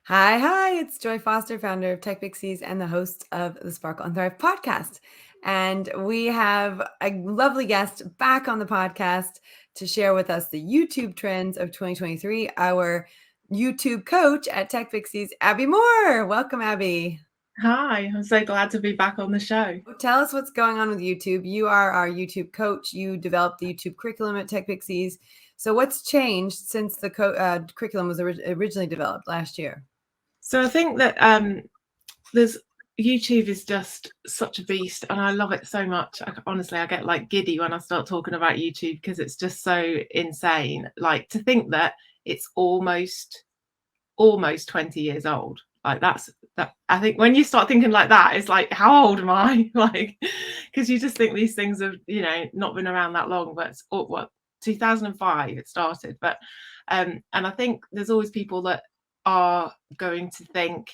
Hi, it's Joy Foster, founder of TechPixies and the host of the Sparkle and Thrive podcast. And we have a lovely guest back on the podcast to share with us the YouTube trends of 2023, our YouTube coach at TechPixies, Aby Moore. Welcome, Aby. Hi, I'm so glad to be back on the show. Tell us what's going on with YouTube. You are our YouTube coach. You developed the YouTube curriculum at TechPixies. So what's changed since the curriculum was originally developed last year? So I think that YouTube is just such a beast, and I love it so much. Honestly, I get like giddy when I start talking about YouTube because it's just so insane. Like, to think that it's almost 20 years old. Like, that. I think when you start thinking like that, it's like, how old am I? Like, because you just think these things have, not been around that long. But it's 2005 it started. But and I think there's always people that are going to think,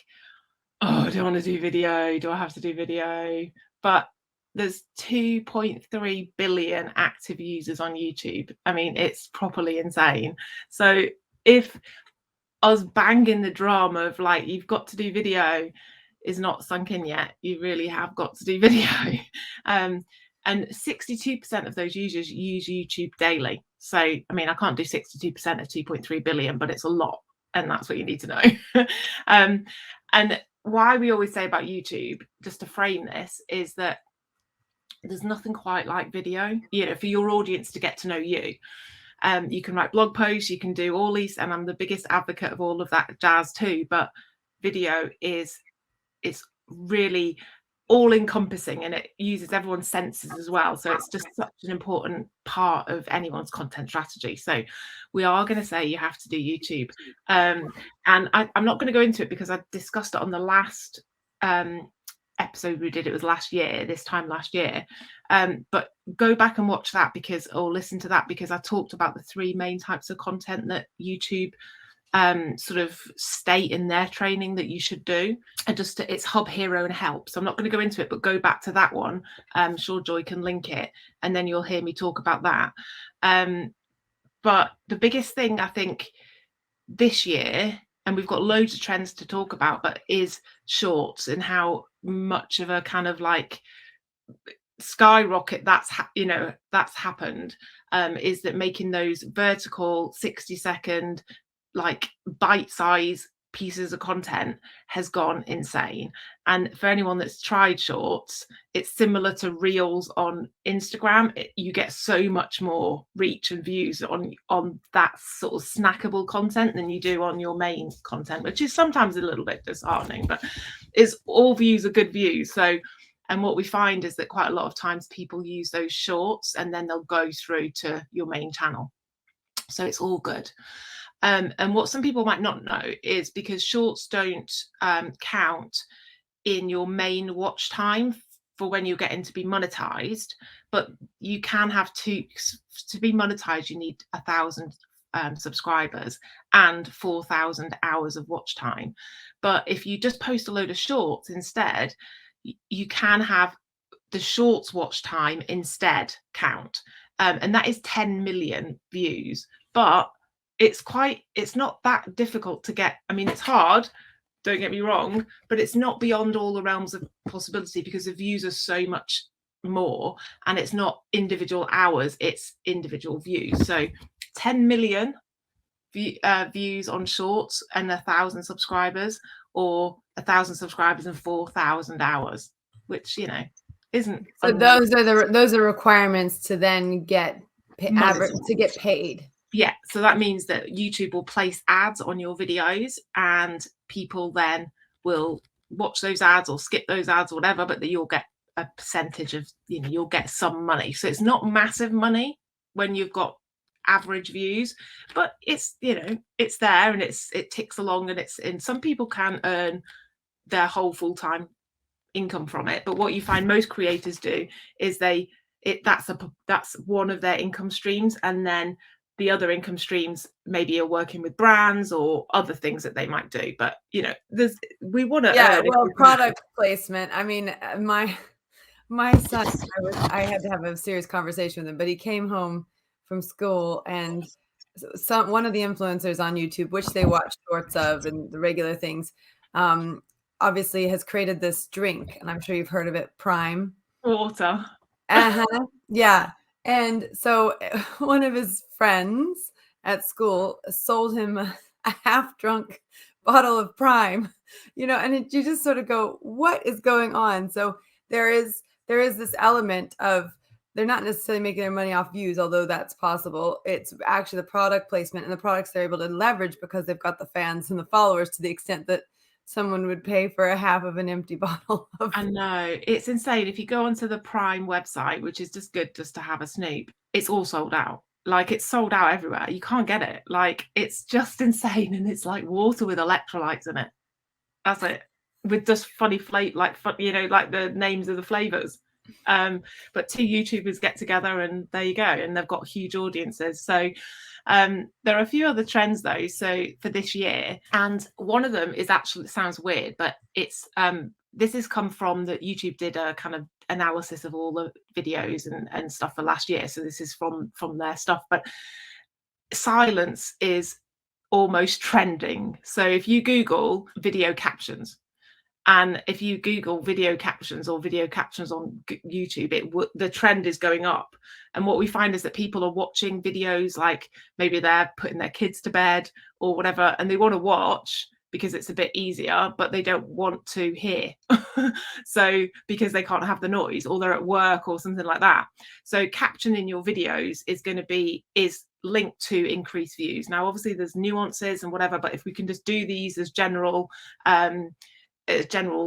oh, do I want to do video? Do I have to do video? But there's 2.3 billion active users on YouTube. I mean, it's properly insane. So if us banging the drum of like, you've got to do video is not sunk in yet, you really have got to do video. And 62% of those users use YouTube daily. So, I mean, I can't do 62% of 2.3 billion, but it's a lot. And that's what you need to know. And why we always say about YouTube, just to frame this, is that there's nothing quite like video, for your audience to get to know you. You can write blog posts, you can do all these, and I'm the biggest advocate of all of that jazz too. But video it's really all encompassing, and it uses everyone's senses as well. So it's just such an important part of anyone's content strategy. So we are going to say you have to do YouTube. And I'm not going to go into it because I discussed it on the last episode we did. It was this time last year. But go back and watch that or listen to that, because I talked about the three main types of content that YouTube sort of state in their training that you should do. And it's Hub, Hero and Help. So I'm not going to go into it, but go back to that one. I'm sure Joy can link it, and then you'll hear me talk about that. But the biggest thing I think this year, and we've got loads of trends to talk about, but is shorts, and how much of a kind of like skyrocket that's happened, is that making those vertical 60-second like bite-size pieces of content has gone insane. And for anyone that's tried shorts, it's similar to reels on Instagram. You get so much more reach and views on that sort of snackable content than you do on your main content, which is sometimes a little bit disheartening, but all views are good views. So, and what we find is that quite a lot of times people use those shorts and then they'll go through to your main channel. So it's all good. And what some people might not know is, because shorts don't count in your main watch time for when you're getting to be monetized, but you can have to be monetized, you need 1,000 subscribers and 4,000 hours of watch time. But if you just post a load of shorts instead, you can have the shorts watch time instead count. And that is 10 million views. But it's not that difficult to get. I mean, it's hard, don't get me wrong, but it's not beyond all the realms of possibility, because the views are so much more, and it's not individual hours, it's individual views. So 10 million views on shorts and 1,000 subscribers, or 1,000 subscribers and 4,000 hours, which isn't. So those are requirements to then get paid. Yeah, so that means that YouTube will place ads on your videos, and people then will watch those ads or skip those ads or whatever, but that you'll get a percentage of, you'll get some money. So it's not massive money when you've got average views, but it's it's there, and it ticks along, and some people can earn their whole full-time income from it. But what you find most creators do is that's one of their income streams, and then the other income streams maybe are working with brands or other things that they might do. But we want to product placement. I mean, my son, I had to have a serious conversation with him, but he came home from school and one of the influencers on YouTube, which they watch shorts of and the regular things, obviously has created this drink, and I'm sure you've heard of it, Prime. Water. Yeah. And so one of his friends at school sold him a half-drunk bottle of Prime, and you just sort of go, what is going on? So there is this element of, they're not necessarily making their money off views, although that's possible. It's actually the product placement and the products they're able to leverage because they've got the fans and the followers, to the extent that someone would pay for a half of an empty bottle of. I know, it's insane. If you go onto the Prime website, which is just good just to have a snoop, it's all sold out. Like, it's sold out everywhere. You can't get it. Like, it's just insane. And it's like water with electrolytes in it. That's it. With just funny like the names of the flavors. But two YouTubers get together and there you go. And they've got huge audiences. So there are a few other trends though. So for this year, and one of them is actually, it sounds weird, but it's this has come from that YouTube did a kind of analysis of all the videos and stuff for last year. So this is from their stuff, but silence is almost trending. So if you Google video captions, and if you Google video captions or video captions on YouTube, the trend is going up. And what we find is that people are watching videos, like maybe they're putting their kids to bed or whatever, and they want to watch because it's a bit easier, but they don't want to hear. So because they can't have the noise, or they're at work or something like that. So captioning your videos is linked to increased views. Now, obviously there's nuances and whatever, but if we can just do these as general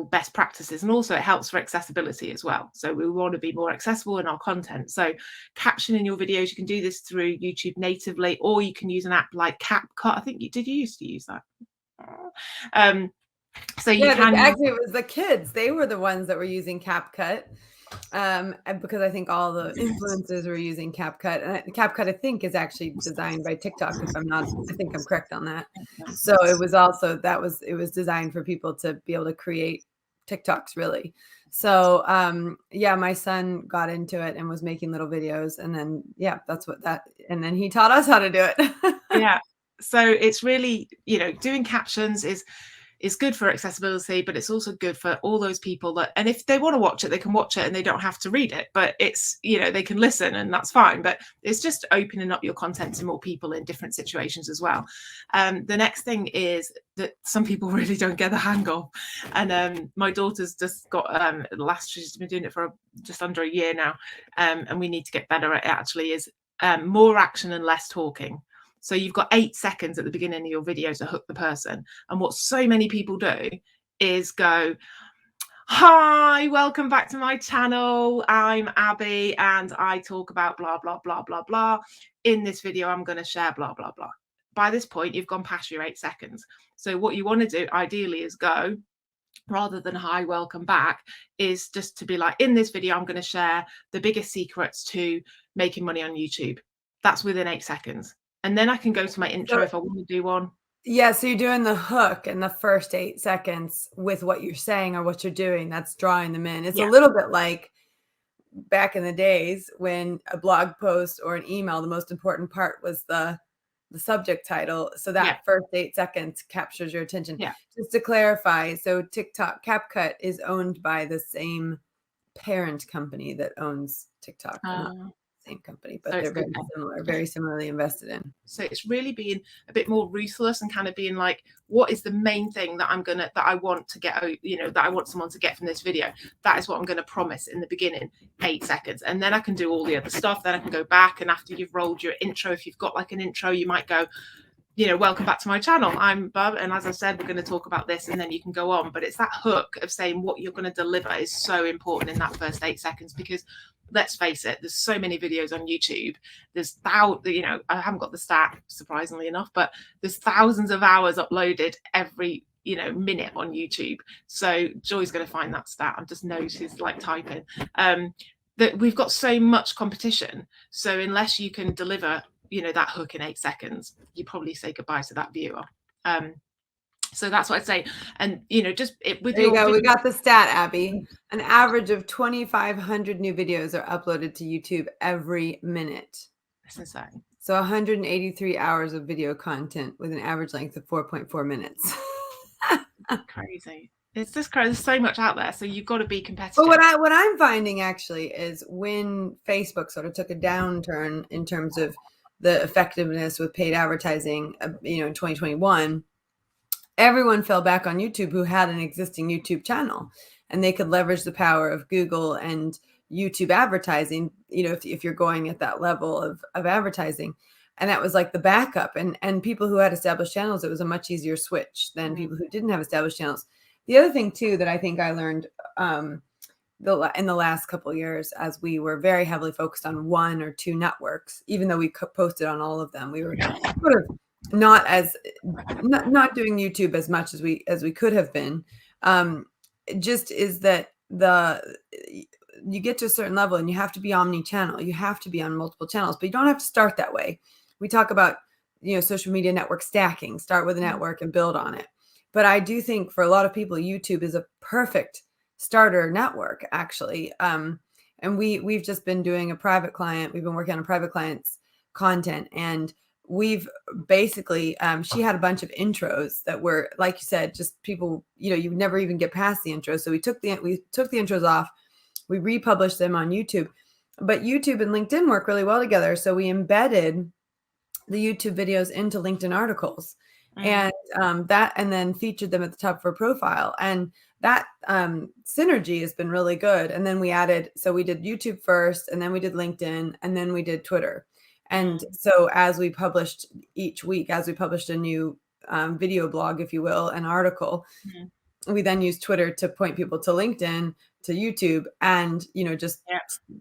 best practices, and also it helps for accessibility as well. So we want to be more accessible in our content. So captioning your videos, you can do this through YouTube natively, or you can use an app like CapCut. I think you used to use that. So you can actually, it was the kids, they were the ones that were using CapCut, because I think all the influencers were using CapCut, and CapCut I think is actually designed by TikTok, I think I'm correct on that. So it was also, it was designed for people to be able to create TikToks, really. So yeah, my son got into it and was making little videos, and then and then he taught us how to do it. Yeah, so it's really, doing captions is good for accessibility, but it's also good for all those people that, and if they want to watch it, they can watch it and they don't have to read it, but it's, they can listen and that's fine. But it's just opening up your content to more people in different situations as well. The next thing is that some people really don't get the hang of, and my daughter's just got she's been doing it for just under a year now, and we need to get better at it, actually, is more action and less talking. So you've got 8 seconds at the beginning of your video to hook the person. And what so many people do is go, hi, welcome back to my channel. I'm Abby and I talk about blah, blah, blah, blah, blah. In this video, I'm going to share blah, blah, blah. By this point, you've gone past your 8 seconds. So what you want to do ideally is go, rather than hi, welcome back, is just to be like, in this video, I'm going to share the biggest secrets to making money on YouTube. That's within 8 seconds. And then I can go to my intro if I want to do one. Yeah, so you're doing the hook in the first 8 seconds with what you're saying or what you're doing. That's drawing them in. It's a little bit like back in the days when a blog post or an email, the most important part was the subject title. So that first 8 seconds captures your attention. Yeah. Just to clarify, so TikTok, CapCut is owned by the same parent company that owns TikTok. Same company, but they're very similarly invested in. So it's really being a bit more ruthless and kind of being like, what is the main thing that I want to get, that I want someone to get from this video? That is what I'm going to promise in the beginning, 8 seconds. And then I can do all the other stuff. Then I can go back, and after you've rolled your intro, if you've got like an intro, you might go, welcome back to my channel. I'm Bub, and as I said, we're going to talk about this, and then you can go on. But it's that hook of saying what you're going to deliver is so important in that first 8 seconds, because let's face it, there's so many videos on YouTube. There's I haven't got the stat, surprisingly enough, but there's thousands of hours uploaded every minute on YouTube. So Joy's going to find that stat. I just know she's like typing. That we've got so much competition. So unless you can deliver that hook in 8 seconds, you probably say goodbye to that viewer. So that's what I'd say. And just with there you go. We got the stat, Abby. An average of 2,500 new videos are uploaded to YouTube every minute. That's insane. So 183 hours of video content with an average length of 4.4 minutes. Crazy. It's just crazy. There's so much out there, so you've got to be competitive. But what I'm finding actually is when Facebook sort of took a downturn in terms of the effectiveness with paid advertising, in 2021, everyone fell back on YouTube who had an existing YouTube channel, and they could leverage the power of Google and YouTube advertising, if you're going at that level of advertising. And that was like the backup. And people who had established channels, it was a much easier switch than people who didn't have established channels. The other thing too that I think I learned in the last couple of years, as we were very heavily focused on one or two networks, even though we posted on all of them, we were sort of not doing YouTube as much as we could have been. Just is that you get to a certain level and you have to be omni-channel. You have to be on multiple channels, but you don't have to start that way. We talk about, social media network stacking, start with a network and build on it. But I do think for a lot of people, YouTube is a perfect starter network, actually. And we've just been doing a private client. We've been working on a private client's content, and we've basically, she had a bunch of intros that were, like you said, just people, you never even get past the intro. So we took the intros off, we republished them on YouTube, but YouTube and LinkedIn work really well together. So we embedded the YouTube videos into LinkedIn articles and then featured them at the top of her profile. And that synergy has been really good. And then we did YouTube first, and then we did LinkedIn, and then we did Twitter. And so as we published each week, as we published a new video blog, if you will, an article, we then used Twitter to point people to LinkedIn, to YouTube, and, just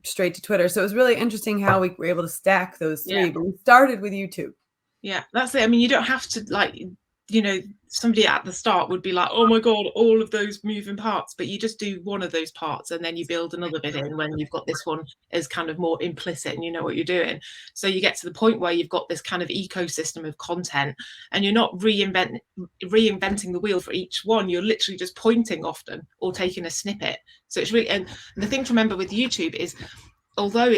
straight to Twitter. So it was really interesting how we were able to stack those three, but we started with YouTube. Yeah, that's it. I mean, you don't have to somebody at the start would be like, oh my God, all of those moving parts, but you just do one of those parts and then you build another bit in when you've got this one as kind of more implicit and you know what you're doing. So you get to the point where you've got this kind of ecosystem of content and you're not reinventing the wheel for each one. You're literally just pointing often or taking a snippet. So it's really, and the thing to remember with YouTube is, although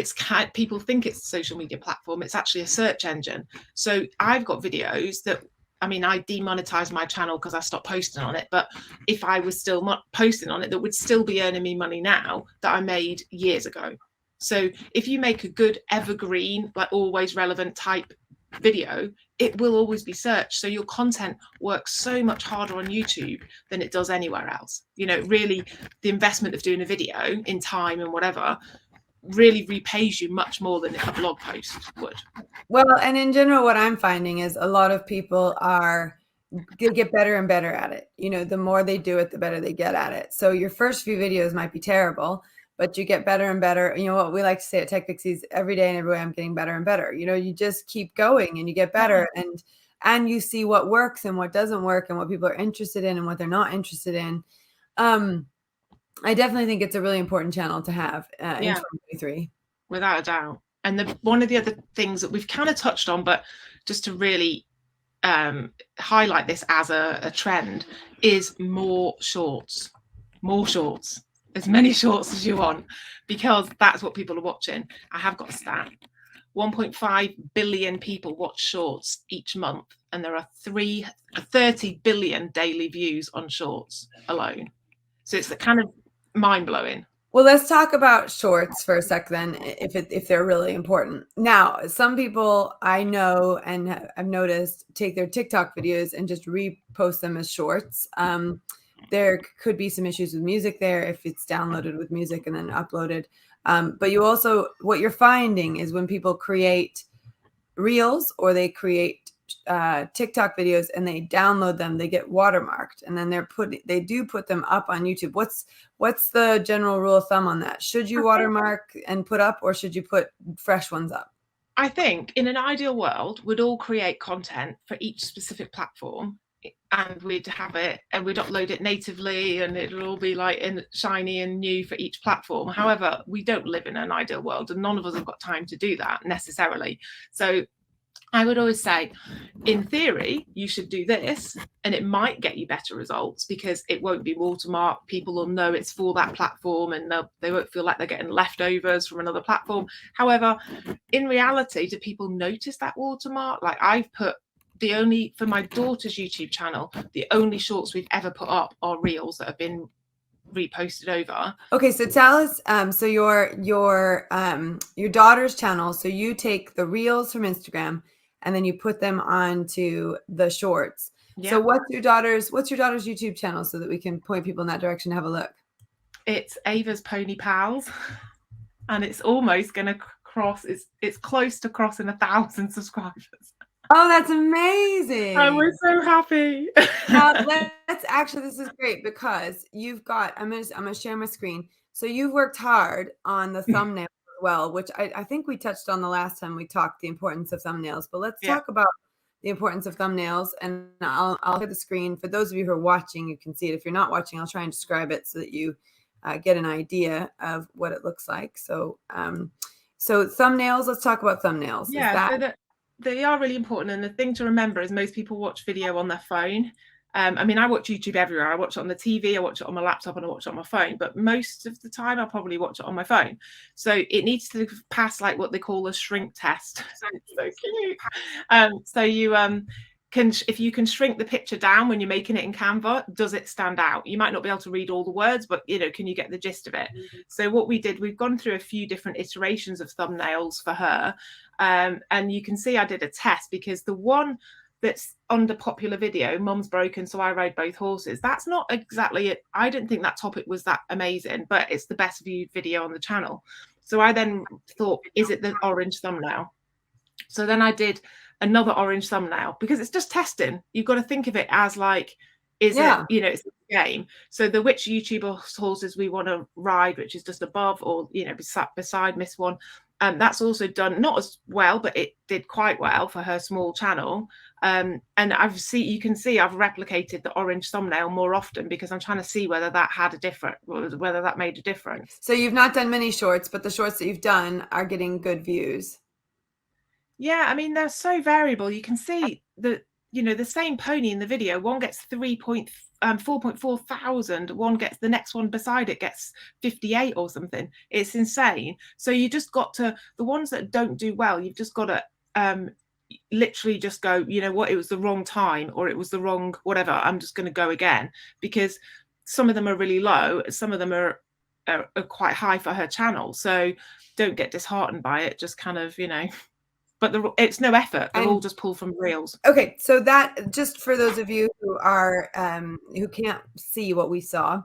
people think it's a social media platform, it's actually a search engine. So I've got videos that, I demonetized my channel because I stopped posting on it. But if I was still not posting on it, that would still be earning me money now that I made years ago. So if you make a good evergreen, like always relevant type video, it will always be searched. So your content works so much harder on YouTube than it does anywhere else. Really, the investment of doing a video in time and whatever really repays you much more than a blog post would. Well, and in general, what I'm finding is a lot of people get better and better at it. The more they do it, the better they get at it. So your first few videos might be terrible, but you get better and better. What we like to say at TechPixies, every day and every way I'm getting better and better. You just keep going and you get better, and you see what works and what doesn't work and what people are interested in and what they're not interested in. I definitely think it's a really important channel to have in 2023. Without a doubt. And one of the other things that we've kind of touched on, but just to really highlight this as a trend, is more shorts, as many shorts as you want, because that's what people are watching. I have got a stat. 1.5 billion people watch shorts each month, and there are 30 billion daily views on shorts alone. So it's kind of mind-blowing. Well, let's talk about shorts for a sec then, if they're really important. Now, some people I know and I've noticed take their TikTok videos and just repost them as shorts. There could be some issues with music there if it's downloaded with music and then uploaded. But what you're finding is when people create reels or they create TikTok videos and they download them, they get watermarked, and then they do put them up on YouTube. What's the general rule of thumb on that? Should you watermark and put up, or should you put fresh ones up? I think in an ideal world, we'd all create content for each specific platform, and we'd have it and we'd upload it natively, and it'll all be like shiny and new for each platform. However, we don't live in an ideal world, and none of us have got time to do that necessarily. So I would always say, in theory, you should do this, and it might get you better results because it won't be watermarked. People will know it's for that platform, and they won't feel like they're getting leftovers from another platform. However, in reality, do people notice that watermark? Like, I've put for my daughter's YouTube channel, the only shorts we've ever put up are reels that have been reposted over. Okay, so tell us, so your daughter's channel, so you take the reels from Instagram and then you put them onto the shorts. Yeah. So what's your daughter's YouTube channel so that we can point people in that direction to have a look? It's Ava's Pony Pals, and it's almost going to cross, it's close to crossing 1,000 subscribers. Oh, that's amazing. Oh, we're so happy. Now let's actually, this is great because you've got, I'm gonna share my screen. So you've worked hard on the thumbnail as well, which I think we touched on the last time we talked, the importance of thumbnails, but let's talk about the importance of thumbnails. And I'll hit the screen. For those of you who are watching, you can see it. If you're not watching, I'll try and describe it so that you get an idea of what it looks like. So, so thumbnails, let's talk about thumbnails. Yeah, they are really important. And the thing to remember is most people watch video on their phone. I mean, I watch YouTube everywhere. I watch it on the TV, I watch it on my laptop, and I watch it on my phone. But most of the time, I'll probably watch it on my phone. So it needs to pass like what they call a shrink test. So cute. So you if you can shrink the picture down when you're making it in Canva, does it stand out? You might not be able to read all the words, but can you get the gist of it? So what we did, we've gone through a few different iterations of thumbnails for her. And you can see I did a test because the one that's under popular video, Mum's Broken, So I Rode Both Horses, that's not exactly it. I didn't think that topic was that amazing, but it's the best viewed video on the channel. So I then thought, is it the orange thumbnail? So then I did another orange thumbnail because it's just testing. You've got to think of it as like, is it, it's a game. So the which YouTuber horses we want to ride, which is just above or, beside Miss One. That's also done not as well, but it did quite well for her small channel. And you can see I've replicated the orange thumbnail more often because I'm trying to see whether that made a difference. So you've not done many shorts, but the shorts that you've done are getting good views. Yeah, I mean, they're so variable. You can see that, the same pony in the video, one gets 4.4 thousand, the next one beside it gets 58 or something. It's insane. So you just got to, the ones that don't do well, you've just got to literally just go, it was the wrong time or it was the wrong whatever, I'm just going to go again, because some of them are really low, some of them are quite high for her channel. So don't get disheartened by it, just kind of, but it's no effort. They're all just pulled from reels. Okay, so that, just for those of you who are who can't see what we saw,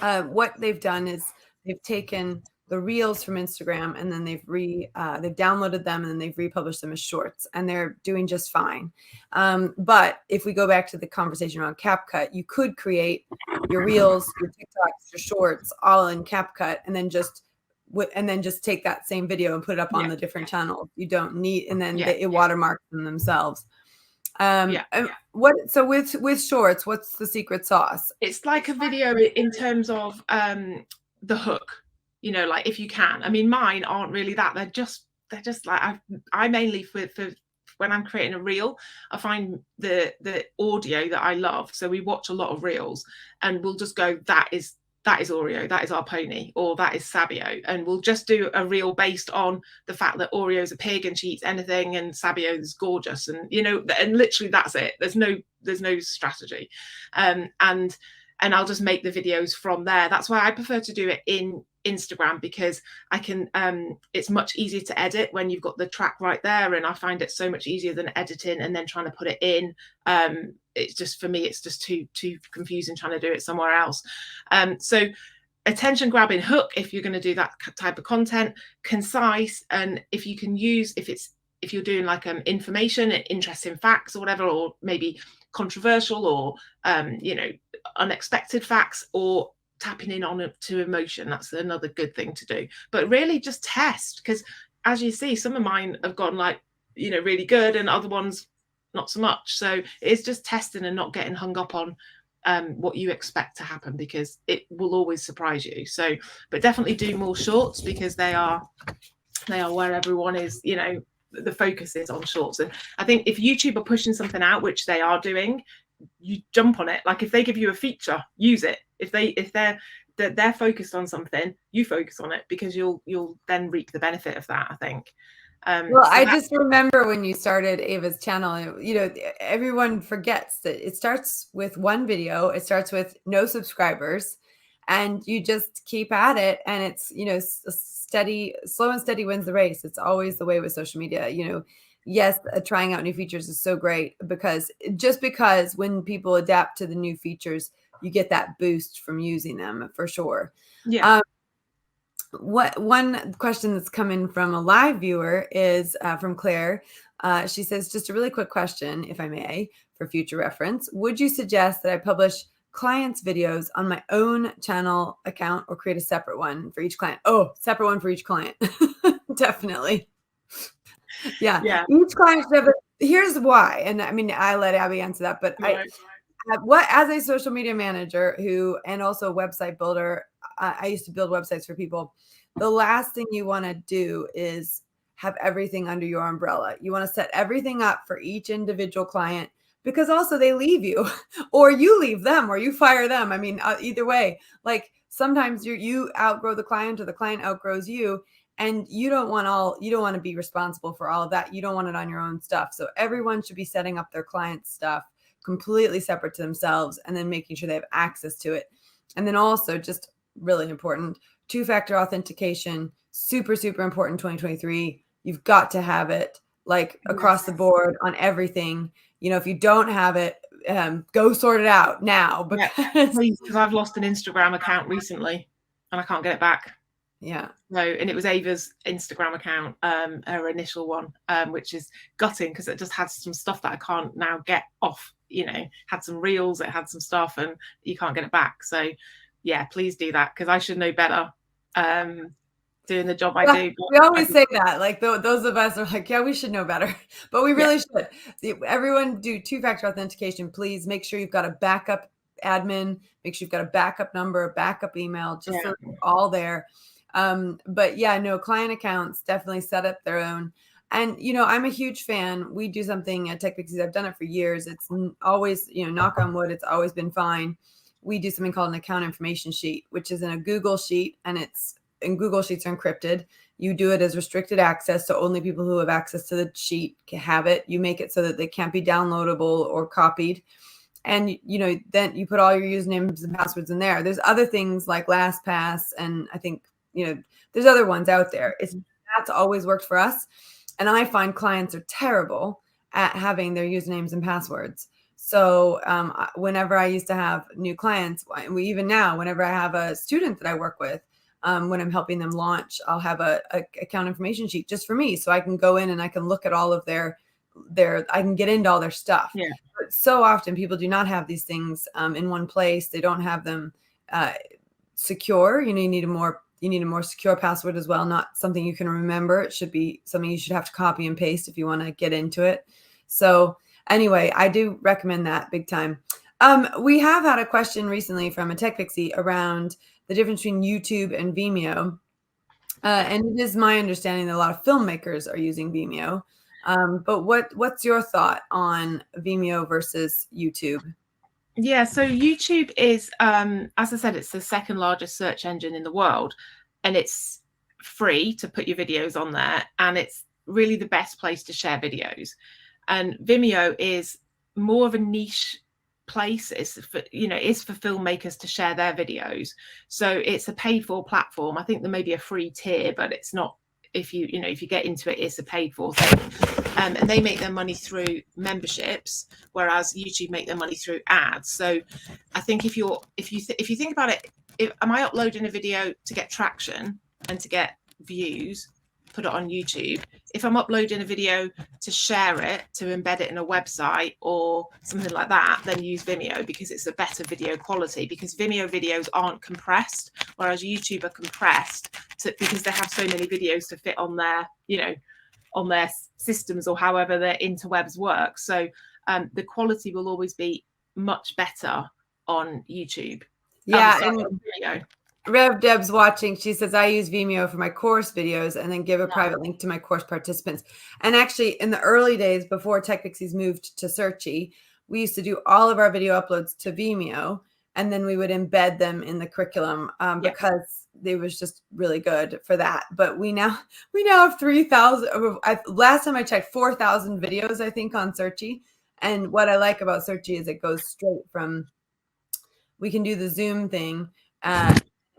what they've done is they've taken the reels from Instagram and then they've downloaded them and then they've republished them as shorts, and they're doing just fine. But if we go back to the conversation around CapCut, you could create your reels, your TikToks, your shorts all in CapCut, and then just take that same video and put it up on the different channels. You don't need, and then it watermarks them themselves. So with shorts, what's the secret sauce? It's like a video in terms of the hook, like if you can. I mean, mine aren't really that. They're just like, I mainly for when I'm creating a reel, I find the audio that I love. So we watch a lot of reels and we'll just go, that is Oreo, that is our pony, or that is Sabio, and we'll just do a reel based on the fact that Oreo's a pig and she eats anything and Sabio's gorgeous, and and literally that's it. There's no strategy, and I'll just make the videos from there. That's why I prefer to do it in Instagram, because I can it's much easier to edit when you've got the track right there, and I find it so much easier than editing and then trying to put it in. It's just, for me, it's just too confusing trying to do it somewhere else. So attention grabbing hook, if you're going to do that type of content, concise, and if you can use, if you're doing like information, interesting facts or whatever, or maybe controversial or unexpected facts, or tapping in on to emotion, that's another good thing to do. But really just test, because as you see, some of mine have gone like really good and other ones not so much. So it's just testing and not getting hung up on what you expect to happen, because it will always surprise you. But definitely do more shorts, because they are where everyone is the focus is on shorts. And I think if YouTube are pushing something out, which they are doing, you jump on it. Like if they give you a feature, use it. If they're focused on something, you focus on it, because you'll then reap the benefit of that, I think. Well, I just remember when you started Ava's channel, you know, everyone forgets that it starts with one video, it starts with no subscribers, and you just keep at it. And it's, you know, slow and steady wins the race. It's always the way with social media. You know, yes, trying out new features is so great, because when people adapt to the new features, you get that boost from using them, for sure. Yeah. One question that's come in from a live viewer is from Claire. She says, just a really quick question, if I may, for future reference. Would you suggest that I publish clients' videos on my own channel account, or create a separate one for each client? Oh, separate one for each client. Definitely. Yeah. Each client should have here's why. And I mean, I let Aby answer that, but as a social media manager and also a website builder, I used to build websites for people. The last thing you want to do is have everything under your umbrella. You want to set everything up for each individual client, because also they leave you or you leave them or you fire them. I mean, either way, like sometimes you outgrow the client or the client outgrows you, and you don't want to be responsible for all of that. You don't want it on your own stuff. So everyone should be setting up their client's stuff completely separate to themselves, and then making sure they have access to it. And then also, just really important, two-factor authentication, super, super important in 2023. You've got to have it, like across the board on everything. You know, if you don't have it, go sort it out now. Because I've lost an Instagram account recently and I can't get it back. Yeah. No, and it was Ava's Instagram account, her initial one, which is gutting, because it just had some stuff that I can't now get off. You know, had some reels, it had some stuff, and you can't get it back. So yeah, please do that, because I should know better. Doing the job I do. We always say that, like those of us are like, yeah, we should know better, but we really should. Everyone do two-factor authentication. Please make sure you've got a backup admin, make sure you've got a backup number, a backup email, just so it's all there. But yeah, no, client accounts definitely set up their own. And, you know, I'm a huge fan. We do something at TechPixies. I've done it for years. It's always, you know, knock on wood, it's always been fine. We do something called an account information sheet, which is in a Google sheet, and Google Sheets are encrypted. You do it as restricted access, so only people who have access to the sheet can have it. You make it so that they can't be downloadable or copied. And, you know, then you put all your usernames and passwords in there. There's other things like LastPass, and I think, you know, there's other ones out there. That's always worked for us. And I find clients are terrible at having their usernames and passwords. So whenever I used to have new clients, even now, whenever I have a student that I work with, when I'm helping them launch, I'll have a account information sheet just for me, so I can go in and I can look at all of their I can get into all their stuff. Yeah. But so often people do not have these things in one place. They don't have them secure. You know, you need a more secure password as well, not something you can remember. It should be something you should have to copy and paste if you want to get into it. So anyway, I do recommend that big time. We have had a question recently from a TechPixie around the difference between YouTube and Vimeo. And it is my understanding that a lot of filmmakers are using Vimeo. But what's your thought on Vimeo versus YouTube? Yeah, so YouTube is, as I said, it's the second largest search engine in the world, and it's free to put your videos on there, and it's really the best place to share videos. And Vimeo is more of a niche place. It's for filmmakers to share their videos. So it's a paid for platform. I think there may be a free tier, but it's not. If you get into it, it's a paid for thing. And they make their money through memberships, whereas YouTube make their money through ads. So I think if you think about it, am I uploading a video to get traction and to get views, put it on YouTube? If I'm uploading a video to share it, to embed it in a website or something like that, then use Vimeo, because it's a better video quality, because Vimeo videos aren't compressed, whereas YouTube are compressed because they have so many videos to fit on their, on their systems or however their interwebs work. So the quality will always be much better on YouTube. Yeah, and Rev Deb's watching. She says, I use Vimeo for my course videos and then give a private link to my course participants. And actually, in the early days before TechPixies moved to Searchy, we used to do all of our video uploads to Vimeo, and then we would embed them in the curriculum because they was just really good for that. But we now have 3,000. Last time I checked, 4,000 videos, I think, on Searchy. And what I like about Searchy is it goes straight from. We can do the Zoom thing.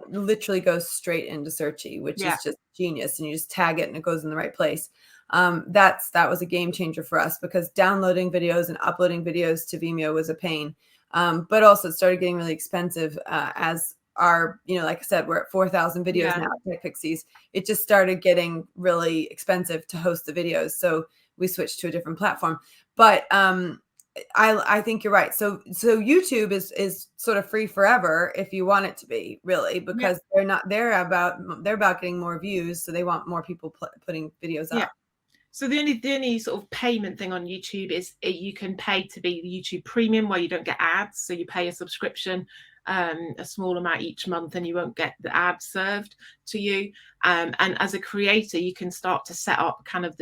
Literally goes straight into Searchy, which is just genius. And you just tag it and it goes in the right place. That was a game changer for us because downloading videos and uploading videos to Vimeo was a pain. But also it started getting really expensive as our, like I said, we're at 4,000 videos now at TechPixies. It just started getting really expensive to host the videos. So we switched to a different platform. But I think you're right. So YouTube is sort of free forever if you want it to be, really, because they're about getting more views, so they want more people putting videos up. So the only sort of payment thing on YouTube is you can pay to be the YouTube Premium, where you don't get ads. So you pay a subscription, a small amount each month, and you won't get the ads served to you. And as a creator, you can start to set up kind of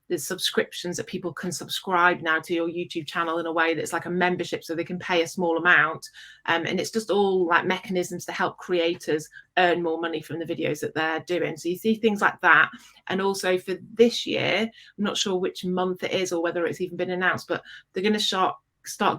there's subscriptions that people can subscribe now to your YouTube channel in a way that's like a membership, so they can pay a small amount. And it's just all like mechanisms to help creators earn more money from the videos that they're doing. So you see things like that. And also for this year, I'm not sure which month it is or whether it's even been announced, but they're going to start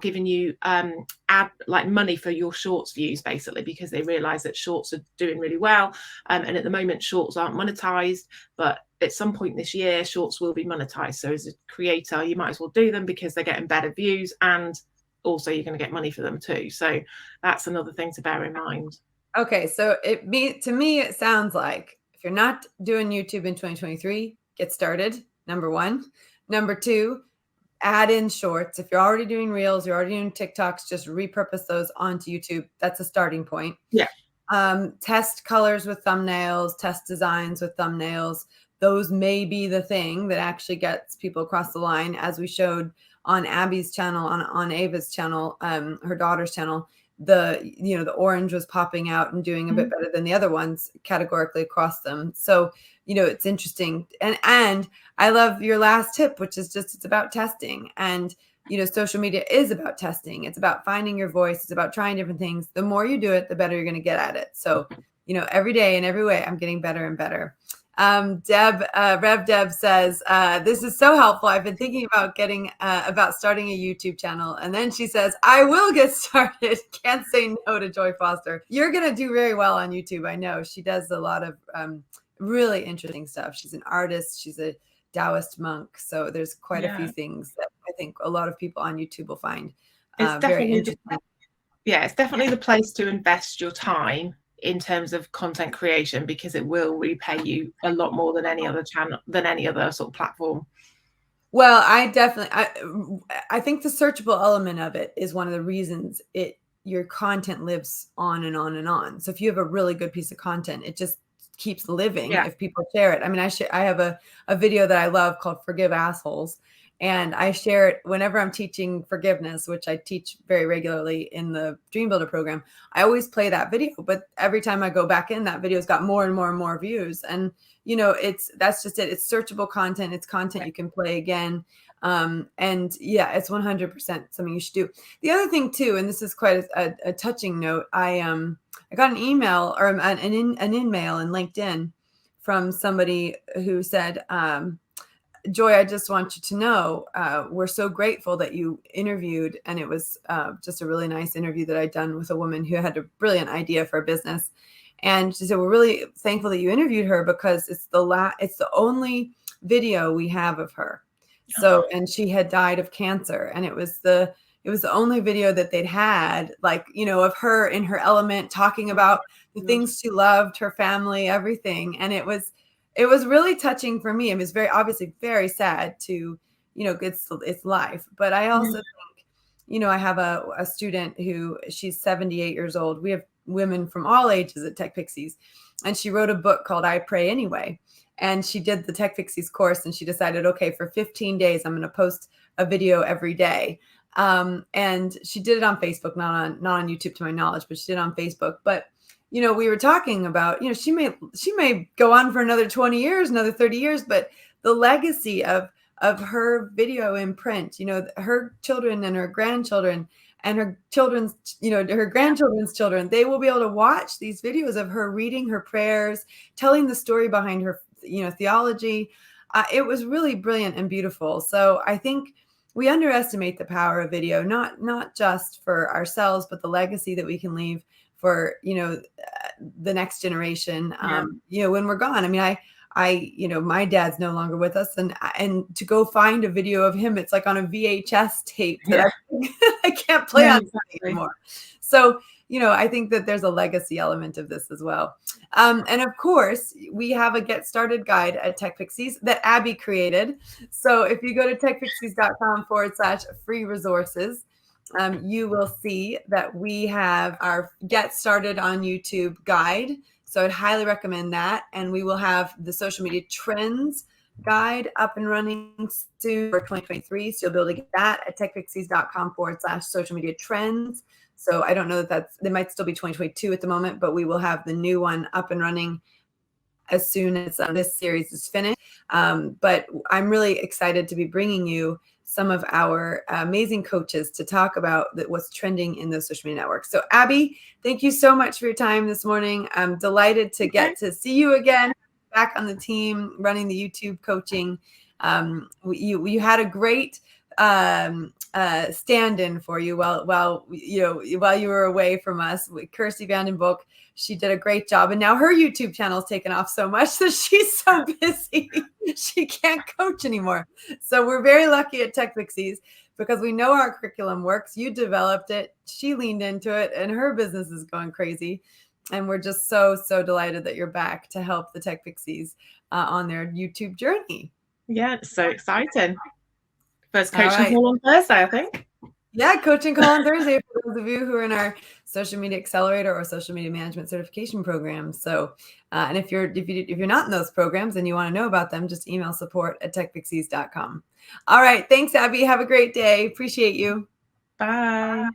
giving you ad like money for your shorts views, basically, because they realize that shorts are doing really well. And at the moment, shorts aren't monetized, but at some point this year, shorts will be monetized. So as a creator, you might as well do them because they're getting better views, and also you're going to get money for them too. So that's another thing to bear in mind. Okay, so to me it sounds like if you're not doing YouTube in 2023, get started. Number one. Number two, add in shorts. If you're already doing reels, you're already doing TikToks, just repurpose those onto YouTube. That's a starting point. Test colors with thumbnails, test designs with thumbnails. Those may be the thing that actually gets people across the line, as we showed on Abby's channel, on Ava's channel, her daughter's channel. The orange was popping out and doing a bit better than the other ones categorically across them. So, it's interesting. And I love your last tip, which is just, it's about testing. And, social media is about testing. It's about finding your voice. It's about trying different things. The more you do it, the better you're going to get at it. So, every day in every way, I'm getting better and better. Rev Deb says, this is so helpful. I've been thinking about starting a YouTube channel. And then she says, I will get started. Can't say no to Joy Foster. You're going to do very well on YouTube. I know she does a lot of really interesting stuff. She's an artist. She's a Taoist monk. So there's quite a few things that I think a lot of people on YouTube will find very interesting. It's definitely the place to invest your time in terms of content creation, because it will repay you a lot more than any other channel, than any other sort of platform. Well, I think the searchable element of it is one of the reasons your content lives on and on and on. So if you have a really good piece of content, it just keeps living if people share it. I mean, I have a video that I love called Forgive Assholes. And I share it whenever I'm teaching forgiveness, which I teach very regularly in the Dream Builder program. I always play that video, but every time I go back in, that video's got more and more and more views. And, that's just it. It's searchable content. It's content you can play again. And it's 100% something you should do. The other thing too, and this is quite a touching note. I got an email or an in-mail in LinkedIn from somebody who said, Joy, I just want you to know, we're so grateful that you interviewed. And it was just a really nice interview that I'd done with a woman who had a brilliant idea for a business. And she said, we're really thankful that you interviewed her because it's the only video we have of her. So, and she had died of cancer, and it was the only video that they'd had, like, of her in her element, talking about the things she loved, her family, everything. And it was really touching for me. It was obviously very sad to, it's life. But I also think, I have a student who, she's 78 years old. We have women from all ages at TechPixies. And she wrote a book called I Pray Anyway. And she did the TechPixies course, and she decided, okay, for 15 days, I'm going to post a video every day. And she did it on Facebook, not on YouTube to my knowledge, but she did it on Facebook. But we were talking about, she may go on for another 20 years, another 30 years, but the legacy of her video imprint, her children and her grandchildren and her children's, her grandchildren's children, they will be able to watch these videos of her reading her prayers, telling the story behind her, theology. It was really brilliant and beautiful. So I think we underestimate the power of video, not just for ourselves, but the legacy that we can leave for, the next generation, when we're gone. I mean, my dad's no longer with us, and to go find a video of him, it's like on a VHS tape that I can't play on anymore. So, I think that there's a legacy element of this as well. And of course, we have a Get Started guide at TechPixies that Aby created. So if you go to techpixies.com/free resources, you will see that we have our Get Started on YouTube guide. So I'd highly recommend that. And we will have the social media trends guide up and running soon for 2023. So you'll be able to get that at techpixies.com/social media trends. So I don't know they might still be 2022 at the moment, but we will have the new one up and running as soon as this series is finished. But I'm really excited to be bringing you some of our amazing coaches to talk about what's trending in those social media networks. So Aby, thank you so much for your time this morning. I'm delighted to get to see you again, back on the team, running the YouTube coaching. You had a great stand-in for you while you were away from us. Kirsty Vandenboek, she did a great job, and now her YouTube channel is taken off so much that she's so busy she can't coach anymore. So we're very lucky at TechPixies because we know our curriculum works. You developed it, she leaned into it, and her business is going crazy. And we're just so delighted that you're back to help the TechPixies on their YouTube journey. Yeah, it's so exciting. First coaching call on Thursday, I think. Yeah, coaching call on Thursday for those of you who are in our social media accelerator or social media management certification program. So, and if you're not in those programs and you want to know about them, just email support@techpixies.com. All right, thanks, Aby. Have a great day. Appreciate you. Bye.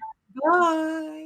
Bye.